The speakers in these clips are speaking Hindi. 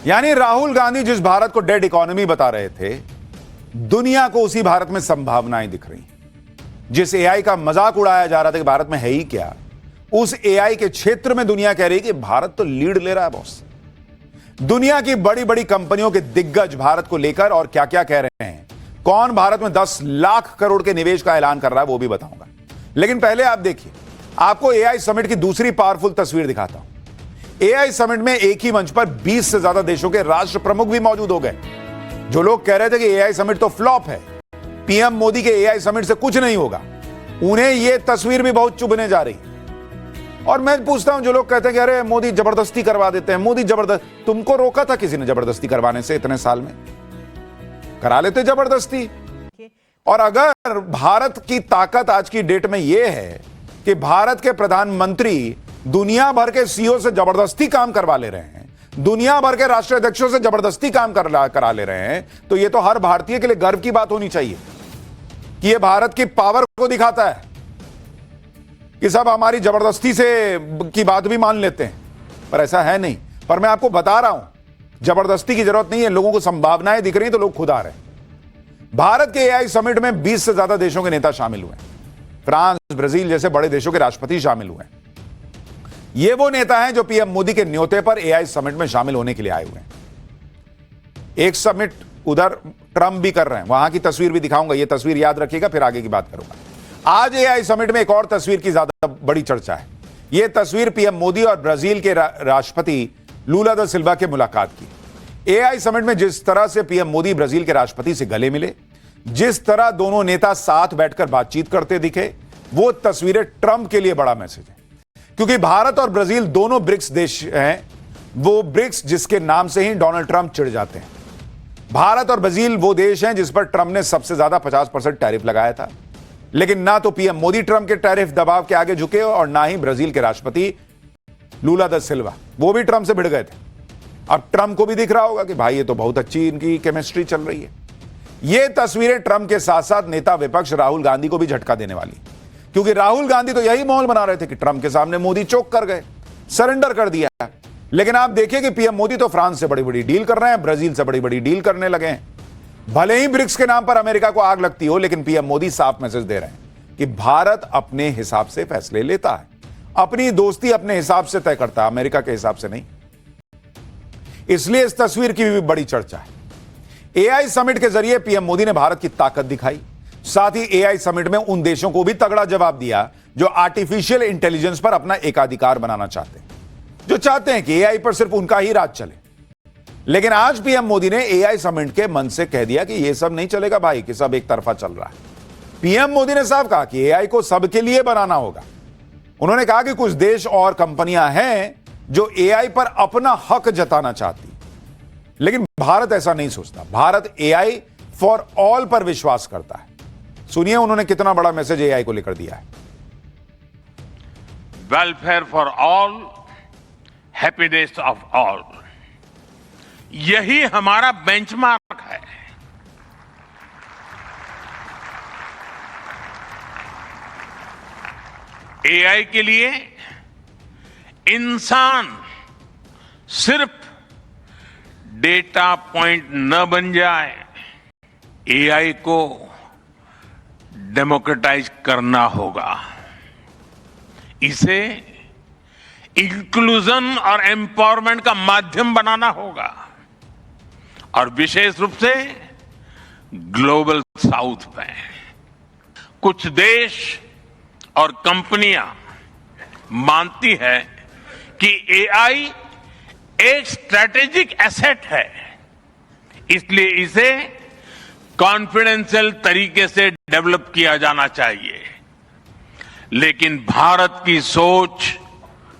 यानी राहुल गांधी जिस भारत को डेड इकोनॉमी बता रहे थे, दुनिया को उसी भारत में संभावनाएं दिख रही। जिस एआई का मजाक उड़ाया जा रहा था कि भारत में है ही क्या, उस एआई के क्षेत्र में दुनिया कह रही है कि भारत तो लीड ले रहा है बॉस। दुनिया की बड़ी बड़ी कंपनियों के दिग्गज भारत को लेकर और क्या क्या कह रहे हैं, कौन भारत में 10 लाख करोड़ के निवेश का ऐलान कर रहा है, वो भी बताऊंगा। लेकिन पहले आप देखिए, आपको एआई समिट की दूसरी पावरफुल तस्वीर दिखाता हूं। एआई समिट में एक ही मंच पर 20 से ज्यादा देशों के राष्ट्र प्रमुख भी मौजूद हो गए। जो लोग कह रहे थे कि एआई समिट तो फ्लॉप है, पीएम मोदी के एआई समिट से कुछ नहीं होगा, उन्हें यह तस्वीर भी बहुत चुभने जा रही। और मैं पूछता हूं, जो लोग कहते हैं कि अरे मोदी जबरदस्ती करवा देते हैं, मोदी जबरदस्त, तुमको रोका था किसी ने जबरदस्ती करवाने से? इतने साल में करा लेते जबरदस्ती। और अगर भारत की ताकत आज की डेट में यह है कि भारत के प्रधानमंत्री दुनिया भर के सीईओ से जबरदस्ती काम करवा ले रहे हैं, दुनिया भर के राष्ट्रीय अध्यक्षों से जबरदस्ती काम करा ले रहे हैं, तो यह तो हर भारतीय के लिए गर्व की बात होनी चाहिए कि यह भारत की पावर को दिखाता है कि सब हमारी जबरदस्ती से की बात भी मान लेते हैं। पर ऐसा है नहीं। पर मैं आपको बता रहा हूं, जबरदस्ती की जरूरत नहीं है, लोगों को संभावनाएं दिख रही तो लोग खुद आ रहे हैं। भारत के एआई समिट में 20 से ज्यादा देशों के नेता शामिल हुए। फ्रांस, ब्राजील जैसे बड़े देशों के राष्ट्रपति शामिल हुए। ये वो नेता हैं जो पीएम मोदी के न्योते पर एआई समिट में शामिल होने के लिए आए हुए हैं। एक समिट उधर ट्रंप भी कर रहे हैं, वहां की तस्वीर भी दिखाऊंगा। ये तस्वीर याद रखिएगा, फिर आगे की बात करूंगा। आज एआई समिट में एक और तस्वीर की ज्यादा बड़ी चर्चा है। यह तस्वीर पीएम मोदी और ब्राजील के राष्ट्रपति लूला दा सिल्वा के मुलाकात की। एआई समिट में जिस तरह से पीएम मोदी ब्राजील के राष्ट्रपति से गले मिले, जिस तरह दोनों नेता साथ बैठकर बातचीत करते दिखे, वो तस्वीरें ट्रंप के लिए बड़ा मैसेज है। क्योंकि भारत और ब्राजील दोनों ब्रिक्स देश हैं, वो ब्रिक्स जिसके नाम से ही डोनाल्ड ट्रंप चिढ़ जाते हैं। भारत और ब्राजील वो देश हैं जिस पर ट्रंप ने सबसे ज्यादा 50% टैरिफ लगाया था। लेकिन ना तो पीएम मोदी ट्रंप के टैरिफ दबाव के आगे झुके और ना ही ब्राजील के राष्ट्रपति लूला दा सिल्वा, वो भी ट्रंप से भिड़ गए थे। अब ट्रंप को भी दिख रहा होगा कि भाई ये तो बहुत अच्छी इनकी केमिस्ट्री चल रही है। ये तस्वीरें ट्रंप के साथ साथ नेता विपक्ष राहुल गांधी को भी झटका देने वाली, क्योंकि राहुल गांधी तो यही माहौल बना रहे थे कि ट्रंप के सामने मोदी चौक कर गए, सरेंडर कर दिया। लेकिन आप देखिए कि पीएम मोदी तो फ्रांस से बड़ी बड़ी डील कर रहे हैं, ब्राजील से बड़ी बड़ी डील करने लगे हैं। भले ही ब्रिक्स के नाम पर अमेरिका को आग लगती हो, लेकिन पीएम मोदी साफ मैसेज दे रहे हैं कि भारत अपने हिसाब से फैसले लेता है, अपनी दोस्ती अपने हिसाब से तय करता है, अमेरिका के हिसाब से नहीं। इसलिए इस तस्वीर की भी बड़ी चर्चा है। एआई समिट के जरिए पीएम मोदी ने भारत की ताकत दिखाई, साथ ही एआई समिट में उन देशों को भी तगड़ा जवाब दिया जो आर्टिफिशियल इंटेलिजेंस पर अपना एकाधिकार बनाना चाहते हैं, जो चाहते हैं कि एआई पर सिर्फ उनका ही राज चले। लेकिन आज पीएम मोदी ने एआई समिट के मंच से कह दिया कि यह सब नहीं चलेगा भाई, कि सब एक तरफा चल रहा है। पीएम मोदी ने साफ कहा कि एआई को सबके लिए बनाना होगा। उन्होंने कहा कि कुछ देश और कंपनियां हैं जो एआई पर अपना हक जताना चाहती, लेकिन भारत ऐसा नहीं सोचता। भारत एआई फॉर ऑल पर विश्वास करता है। सुनिए उन्होंने कितना बड़ा मैसेज एआई को लेकर दिया है। Welfare for all, happiness of all, यही हमारा बेंचमार्क है। एआई के लिए इंसान सिर्फ डेटा पॉइंट न बन जाए, एआई को डेमोक्रेटाइज करना होगा, इसे इंक्लूजन और एम्पावरमेंट का माध्यम बनाना होगा, और विशेष रूप से ग्लोबल साउथ में कुछ देश और कंपनियां मानती है कि एआई एक स्ट्रैटेजिक एसेट है, इसलिए इसे कॉन्फिडेंशियल तरीके से डेवलप किया जाना चाहिए। लेकिन भारत की सोच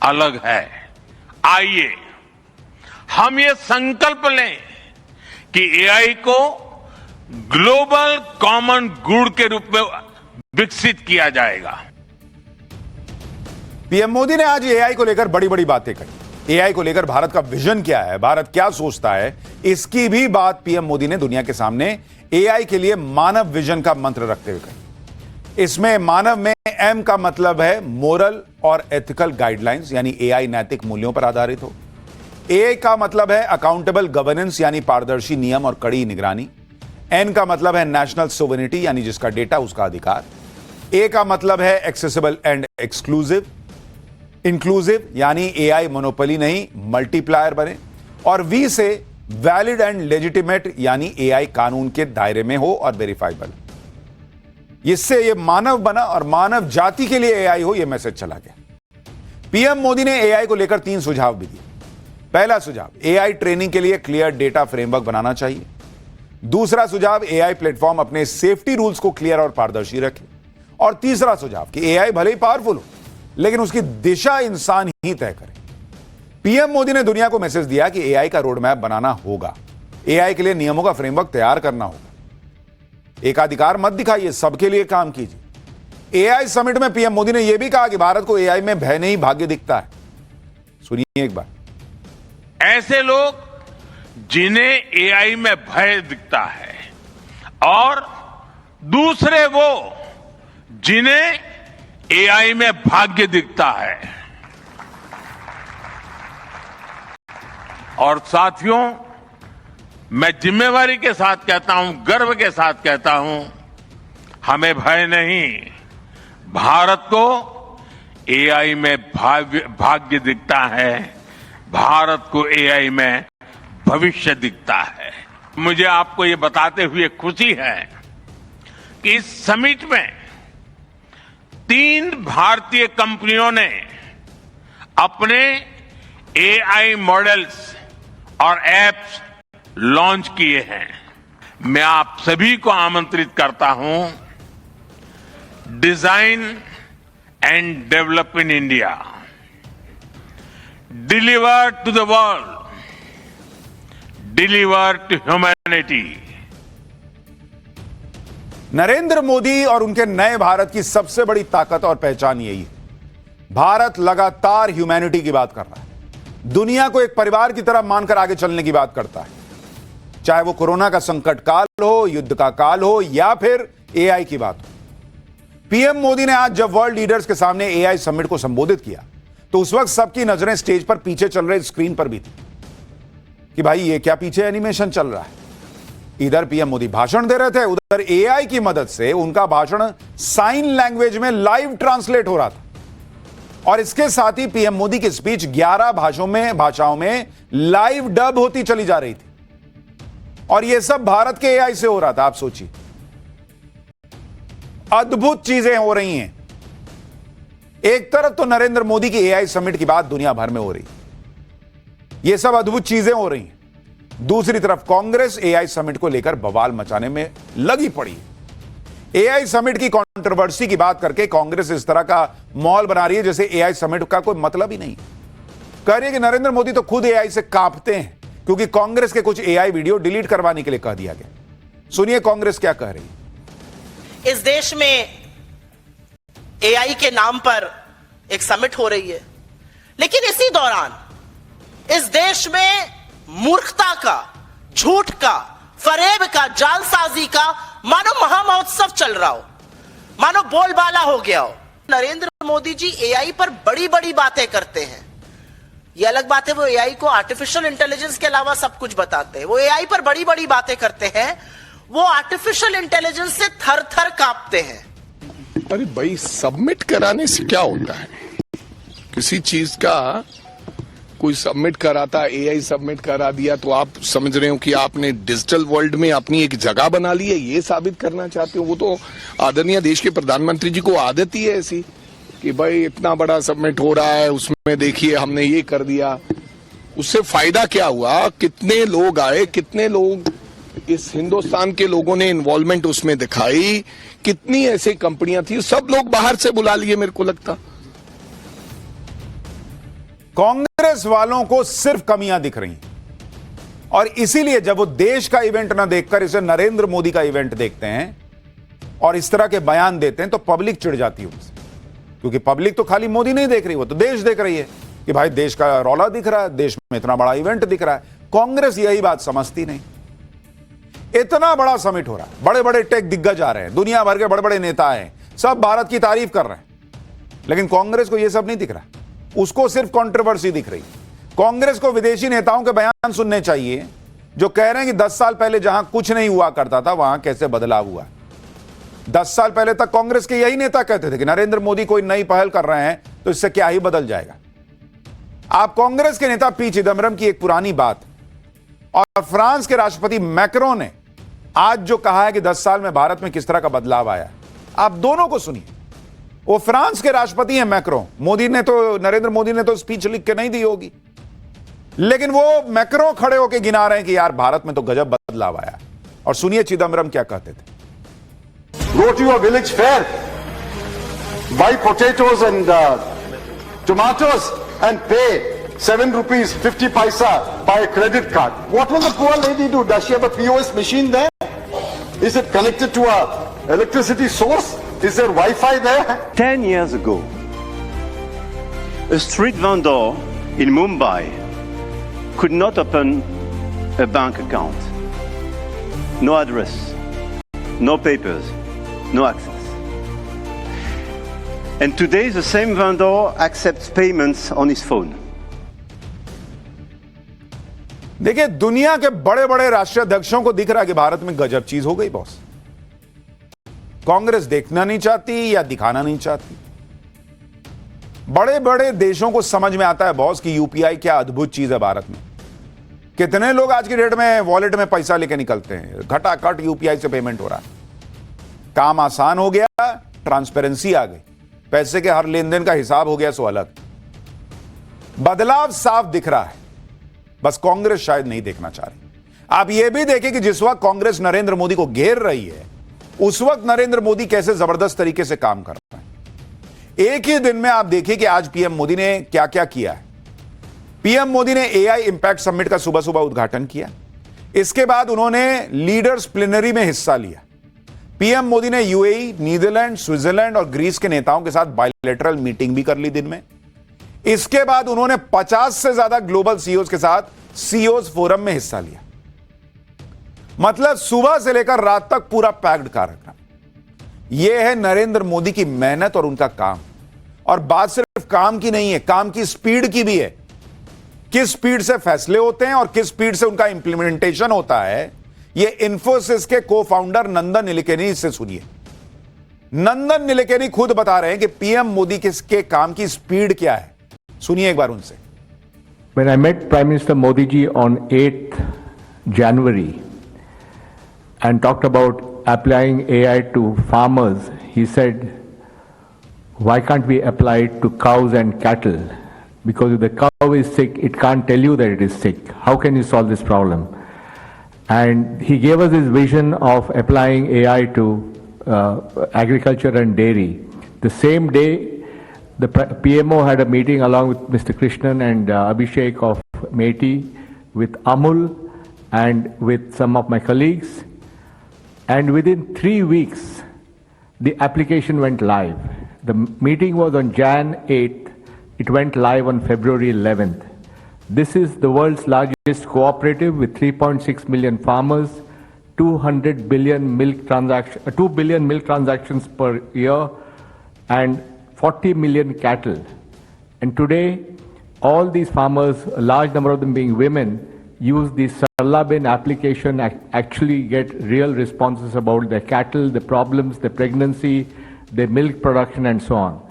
अलग है। आइए हम ये संकल्प लें कि एआई को ग्लोबल कॉमन गुड के रूप में विकसित किया जाएगा। पीएम मोदी ने आज एआई को लेकर बड़ी बड़ी बातें कही। एआई को लेकर भारत का विजन क्या है, भारत क्या सोचता है, इसकी भी बात पीएम मोदी ने दुनिया के सामने एआई के लिए मानव विजन का मंत्र रखते हुए कही। इसमें मानव में एम का मतलब है मोरल और एथिकल गाइडलाइंस, यानी एआई नैतिक मूल्यों पर आधारित हो। ए का मतलब है अकाउंटेबल गवर्नेंस यानी पारदर्शी नियम और कड़ी निगरानी। एन का मतलब है नेशनल सोवरेनिटी यानी जिसका डेटा उसका अधिकार। ए का मतलब है एक्सेसिबल एंड एक्सक्लूसिव। इंक्लूसिव यानी एआई मोनोपोली नहीं मल्टीप्लायर बने। और वी से वैलिड एंड लेजिटिमेट यानी एआई कानून के दायरे में हो और वेरीफाइबल। इससे ये मानव बना और मानव जाति के लिए एआई हो, यह मैसेज चला गया। पीएम मोदी ने एआई को लेकर 3 सुझाव भी दिए। पहला सुझाव, एआई ट्रेनिंग के लिए क्लियर डेटा फ्रेमवर्क बनाना चाहिए। दूसरा सुझाव, एआई प्लेटफॉर्म अपने सेफ्टी रूल्स को क्लियर और पारदर्शी रखे। और तीसरा सुझाव कि एआई भले ही पावरफुल हो लेकिन उसकी दिशा इंसान ही तय करे। पीएम मोदी ने दुनिया को मैसेज दिया कि एआई का रोड मैप बनाना होगा, एआई के लिए नियमों का फ्रेमवर्क तैयार करना होगा। एकाधिकार मत दिखाइए, सबके लिए काम कीजिए। एआई समिट में पीएम मोदी ने यह भी कहा कि भारत को एआई में भय नहीं भाग्य दिखता है। सुनिए एक बार। ऐसे लोग जिन्हें एआई में भय दिखता है और दूसरे वो जिन्हें एआई में भाग्य दिखता है। और साथियों, मैं जिम्मेवारी के साथ कहता हूं, गर्व के साथ कहता हूं, हमें भय नहीं, भारत को एआई में भाग्य दिखता है, भारत को एआई में भविष्य दिखता है। मुझे आपको ये बताते हुए खुशी है कि इस समिट में 3 भारतीय कंपनियों ने अपने एआई मॉडल्स और एप्स लॉन्च किए हैं। मैं आप सभी को आमंत्रित करता हूं, design and develop in India, deliver to the world, deliver to humanity. Narendra Modi और उनके नए भारत की सबसे बड़ी ताकत और पहचान यही है, भारत लगातार ह्यूमैनिटी की बात कर रहा है, दुनिया को एक परिवार की तरह मानकर आगे चलने की बात करता है। चाहे वो कोरोना का संकट काल हो, युद्ध का काल हो या फिर एआई की बात हो। पीएम मोदी ने आज जब वर्ल्ड लीडर्स के सामने एआई समिट को संबोधित किया तो उस वक्त सबकी नजरें स्टेज पर पीछे चल रहे स्क्रीन पर भी थी कि भाई ये क्या पीछे एनिमेशन चल रहा है। इधर पीएम मोदी भाषण दे रहे थे, उधर एआई की मदद से उनका भाषण साइन लैंग्वेज में लाइव ट्रांसलेट हो रहा था। और इसके साथ ही पीएम मोदी की स्पीच 11 भाषाओं में लाइव डब होती चली जा रही थी। और यह सब भारत के एआई से हो रहा था। आप सोचिए, अद्भुत चीजें हो रही हैं। एक तरफ तो नरेंद्र मोदी की एआई समिट की बात दुनिया भर में हो रही, यह सब अद्भुत चीजें हो रही हैं। दूसरी तरफ कांग्रेस एआई समिट को लेकर बवाल मचाने में लगी पड़ी। एआई समिट की कंट्रोवर्सी की बात करके कांग्रेस इस तरह का माहौल बना रही है जैसे एआई समिट का कोई मतलब ही नहीं। कह रही है कि नरेंद्र मोदी तो खुद एआई से कांपते हैं क्योंकि कांग्रेस के कुछ एआई वीडियो डिलीट करवाने के लिए कह दिया गया। सुनिए कांग्रेस क्या कह रही है। इस देश में एआई के नाम पर एक समिट हो रही है, लेकिन इसी दौरान इस देश में मूर्खता का, झूठ का, फरेब का, जालसाजी का मानो महामहोत्सव चल रहा हो, मानो बोलबाला हो गया हो। नरेंद्र मोदी जी एआई पर बड़ी बड़ी बातें करते हैं। ये अलग बात है, वो एआई को आर्टिफिशियल इंटेलिजेंस के अलावा सब कुछ बताते हैं। वो एआई पर बड़ी बड़ी बातें करते हैं, वो आर्टिफिशियल इंटेलिजेंस से थर थर कांपते हैं। अरे भाई, सबमिट कराने से क्या होता है? किसी चीज का कोई सबमिट कराता, एआई सबमिट करा दिया तो आप समझ रहे हो कि आपने डिजिटल वर्ल्ड में अपनी एक जगह बना ली है, ये साबित करना चाहते हो? वो तो आदरणीय देश के प्रधानमंत्री जी को आदत ही है ऐसी कि भाई इतना बड़ा सबमिट हो रहा है, उसमें देखिए हमने ये कर दिया। उससे फायदा क्या हुआ? कितने लोग आए, कितने लोग इस हिंदुस्तान के लोगों ने इन्वॉल्वमेंट उसमें दिखाई, कितनी ऐसी कंपनियां थी, सब लोग बाहर से बुला लिए मेरे को लगता। कांग्रेस वालों को सिर्फ कमियां दिख रही और इसीलिए जब वो देश का इवेंट ना देखकर इसे नरेंद्र मोदी का इवेंट देखते हैं और इस तरह के बयान देते हैं तो पब्लिक चिढ़ जाती है उनसे, क्योंकि पब्लिक तो खाली मोदी नहीं देख रही, वो तो देश देख रही है कि भाई देश का रौला दिख रहा है, देश में इतना बड़ा इवेंट दिख रहा है। कांग्रेस यही बात समझती नहीं। इतना बड़ा समिट हो रहा है, बड़े बड़े टेक दिग्गज आ रहे हैं, दुनिया भर के बड़े बड़े नेता हैं, सब भारत की तारीफ कर रहे हैं, लेकिन कांग्रेस को यह सब नहीं दिख रहा, उसको सिर्फ कंट्रोवर्सी दिख रही। कांग्रेस को विदेशी नेताओं के बयान सुनने चाहिए जो कह रहे हैं कि 10 साल पहले जहां कुछ नहीं हुआ करता था वहां कैसे बदलाव हुआ। 10 साल पहले तक कांग्रेस के यही नेता कहते थे कि नरेंद्र मोदी कोई नई पहल कर रहे हैं तो इससे क्या ही बदल जाएगा। आप कांग्रेस के नेता पी चिदम्बरम की एक पुरानी बात और फ्रांस के राष्ट्रपति मैक्रों ने आज जो कहा है कि 10 साल में भारत में किस तरह का बदलाव आया, आप दोनों को सुनिए। वो फ्रांस के राष्ट्रपति हैं मैक्रों, नरेंद्र मोदी ने तो स्पीच लिख के नहीं दी होगी, लेकिन वो मैक्रों खड़े होकर गिना रहे हैं कि यार भारत में तो गजब बदलाव आया। और सुनिए चिदम्बरम क्या कहते थे। Go to your village fair, buy potatoes and tomatoes and pay 7 rupees 50 paisa by a credit card. What will the poor lady do? Does she have a POS machine there? Is it connected to a electricity source? Is there Wi-Fi there? 10 years ago, a street vendor in Mumbai could not open a bank account. No address, no papers, no access. And today the same vendor accepts payments on his phone. देखिए, दुनिया के बड़े बड़े राष्ट्रीय अध्यक्षों को दिख रहा है कि भारत में गजब चीज हो गई बॉस। कांग्रेस देखना नहीं चाहती या दिखाना नहीं चाहती। बड़े बड़े देशों को समझ में आता है बॉस कि यूपीआई क्या अद्भुत चीज है भारत में। कितने लोग आज की डेट में वॉलेट में पैसा लेके निकलते हैं, घटाखट यूपीआई से पेमेंट हो रहा है। काम आसान हो गया, ट्रांसपेरेंसी आ गई, पैसे के हर लेन देन का हिसाब हो गया, सो अलग। बदलाव साफ दिख रहा है, बस कांग्रेस शायद नहीं देखना चाह रही। आप यह भी देखें कि जिस वक्त कांग्रेस नरेंद्र मोदी को घेर रही है, उस वक्त नरेंद्र मोदी कैसे जबरदस्त तरीके से काम कर रहे हैं। एक ही दिन में आप देखिए कि आज पीएम मोदी ने क्या क्या किया है। पीएम मोदी ने एआई इंपैक्ट समिट का सुबह सुबह उद्घाटन किया। इसके बाद उन्होंने लीडर्स प्लेनरी में हिस्सा लिया। पीएम मोदी ने यूएई, नीदरलैंड, स्विट्जरलैंड और ग्रीस के नेताओं के साथ बायलैटरल मीटिंग भी कर ली दिन में। इसके बाद उन्होंने 50 से ज्यादा ग्लोबल सीईओज के साथ सीईओज फोरम में हिस्सा लिया। मतलब सुबह से लेकर रात तक पूरा पैक्ड कार्यक्रम। यह है नरेंद्र मोदी की मेहनत और उनका काम। और बात सिर्फ काम की नहीं है, काम की स्पीड की भी है। किस स्पीड से फैसले होते हैं और किस स्पीड से उनका इंप्लीमेंटेशन होता है, यह इंफोसिस के को फाउंडर नंदन निलेकनी से सुनिए। नंदन निलेकनी खुद बता रहे हैं कि पीएम मोदी के काम की स्पीड क्या है। सुनिए एक बार उनसे। When I met Prime Minister Modi ji on 8th January and talked about applying AI to farmers, he said, why can't we apply it to cows and cattle? Because if the cow is sick, it can't tell you that it is sick. How can you solve this problem? And he gave us his vision of applying AI to agriculture and dairy. The same day, the PMO had a meeting along with Mr. Krishnan and Abhishek of METI, with Amul and with some of my colleagues. And within 3 weeks, the application went live. The meeting was on Jan 8th. It went live on February 11th. This is the world's largest cooperative with 3.6 million farmers, 2 billion milk transactions per year, and 40 million cattle. And today, all these farmers, a large number of them being women, use the Sarlabin application, actually get real responses about their cattle, the problems, the pregnancy, the milk production, and so on.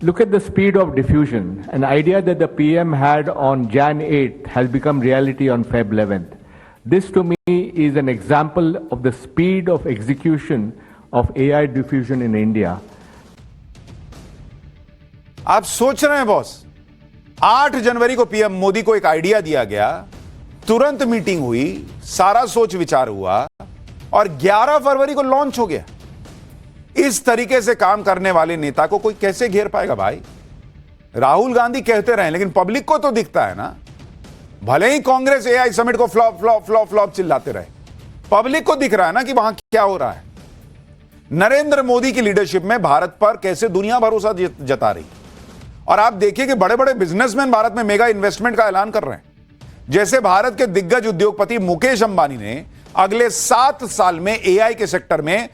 Look at the speed of diffusion. An idea that the PM had on Jan 8th has become reality on Feb 11th. This to me is an example of the speed of execution of AI diffusion in India. आप सोच रहे हैं बॉस, 8 जनवरी को पीएम मोदी को एक आइडिया दिया गया, तुरंत मीटिंग हुई, सारा सोच विचार हुआ और 11 फरवरी को लॉन्च हो गया। इस तरीके से काम करने वाले नेता को कोई कैसे घेर पाएगा भाई। राहुल गांधी कहते रहे, लेकिन पब्लिक को तो दिखता है ना। भले ही कांग्रेस एआई समिट को फ्लॉप फ्लॉप फ्लॉप फ्लॉप चिल्लाते रहे, पब्लिक को दिख रहा है ना कि वहां क्या हो रहा है। नरेंद्र मोदी की लीडरशिप में भारत पर कैसे दुनिया भरोसा जता रही। और आप देखिए कि बड़े बड़े बिजनेसमैन भारत में मेगा इन्वेस्टमेंट का ऐलान कर रहे हैं। जैसे भारत के दिग्गज उद्योगपति मुकेश अंबानी ने अगले 7 साल में एआई के सेक्टर में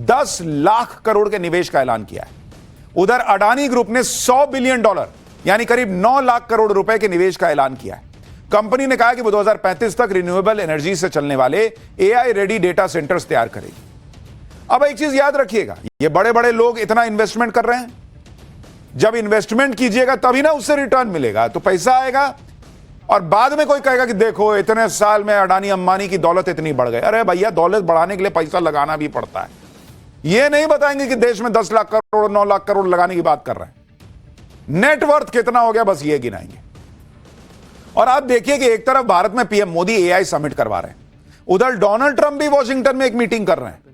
10 लाख करोड़ के निवेश का ऐलान किया है। उधर अडानी ग्रुप ने $100 बिलियन यानी करीब 9 लाख करोड़ रुपए के निवेश का ऐलान किया है। कंपनी ने कहा कि वो 2035 तक रिन्यूएबल एनर्जी से चलने वाले एआई रेडी डेटा सेंटर्स तैयार करेगी। अब एक चीज याद रखिएगा, ये बड़े बड़े लोग इतना इन्वेस्टमेंट कर रहे हैं, जब इन्वेस्टमेंट कीजिएगा तभी ना उससे रिटर्न मिलेगा, तो पैसा आएगा और बाद में कोई कहेगा कि देखो इतने साल में अडानी अंबानी की दौलत इतनी बढ़ गई। अरे भैया, दौलत बढ़ाने के लिए पैसा लगाना भी पड़ता है। ये नहीं बताएंगे कि देश में 10 लाख करोड़ 9 लाख करोड़ लगाने की बात कर रहे हैं। नेटवर्थ कितना हो गया बस ये गिनाएंगे। और आप देखिए कि एक तरफ भारत में पीएम मोदी एआई समिट करवा रहे हैं, उधर डोनाल्ड ट्रंप भी वॉशिंगटन में एक मीटिंग कर रहे हैं।